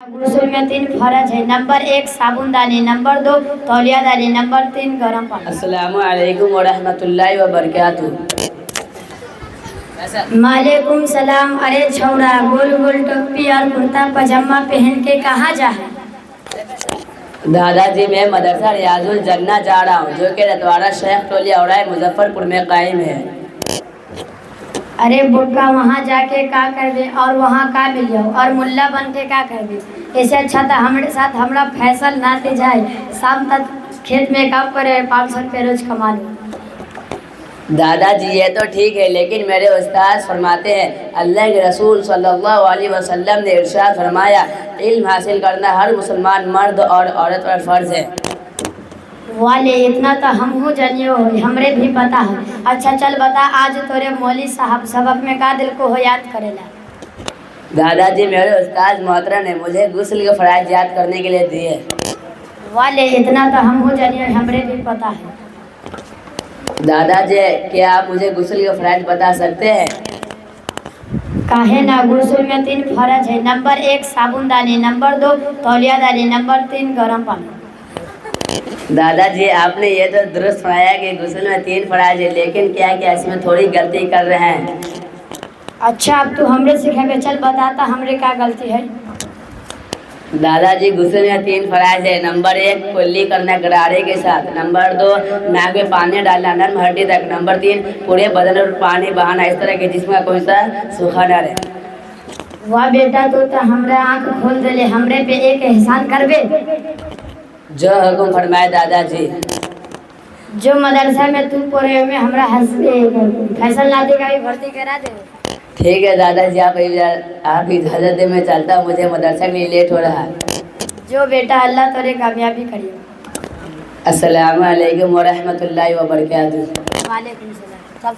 गुस्ल में 3 फर्ज है। नंबर 1 साबुनदानी, नंबर 2 तौलियादानी, नंबर 3 गर्म पानी। अस्सलामु अलैकुम व रहमतुल्लाहि व बरकातुहू। मालेकुम सलाम। अरे छौड़ा, गोल गोल टोपी और कुर्ता पजामा पहन के कहाँ जा है? दादाजी मैं मदरसा रियाजुल जन्ना जा रहा हूँ, जो कि रतवाड़ा शेख टोली औराई मुजफ्फरपुर में कायम है। अरे बुक्का, वहाँ जाके का कर दे और वहाँ का मिल जाओ और मुल्ला बन के का कर दे? ऐसे अच्छा था हमारे साथ हमरा फैसल ना ते जाए, शाम तक खेत में काम करे, 500 रुपये रोज कमा लो। दादाजी ये तो ठीक है, लेकिन मेरे उस्ताद फरमाते हैं अल्लाह के रसूल सल्लल्लाहु अलैहि वसल्लम ने इरशाद फरमाया, इल्म हासिल करना हर मुसलमान मर्द और औरत पर फ़र्ज है। वाले इतना तो हम हो जानियो, हमरे भी पता है। अच्छा चल बता, आज तोरे मौली साहब सबक में का दिल को हो याद करेला? दादाजी मेरे उस्ताद मोहतरम ने मुझे गुस्ल के फ़राइज़ याद करने के लिए दिए। वाले इतना तो हम हो जानियो, हमरे भी पता है। दादाजी क्या आप मुझे गुस्ल के फ़राइज़ बता सकते हैं? काहे ना, गुस्ल में 3 फर्ज है। नंबर 1 साबुनदानी, नंबर 2 तौलियादानी, नंबर 3 गर्म पानी। दादाजी आपने ये तो दुरुस्त फरमाया कि गुस्ल में 3 फ़राइज़ है, लेकिन क्या क्या इसमें थोड़ी गलती कर रहे हैं? अच्छा अब तू हमरे सिखेबे, चल बताता हमरे क्या गलती है। दादाजी गुस्ल में 3 फ़राइज़ है। नंबर 1 कुल्ली करना गरारे के साथ, नंबर 2 नाक में पानी डालना नर्म हड्डी तक, नंबर 3 पूरे बदन में पानी बहाना इस तरह के जिसम का कोई सा सूखा न रहे। वाह बेटा, तो हमरा आँख खोल देले, हमरे पे एक एहसान करबे। जो हुक्म फरमाए दादाजी। जो मदरसा में तू पढ़े में हमरा फैसल लादे का भी भर्ती करा दे। ठीक है दादाजी, आप इजाज़त दे, मैं चलता हूँ, मुझे मदरसा के लिए लेट हो रहा है। जो बेटा, अल्लाह तोरे कामयाबी करिए। अस्सलामु अलैकुम व रहमतुल्लाहि व बरकातुहू। वालेकुम सलाम।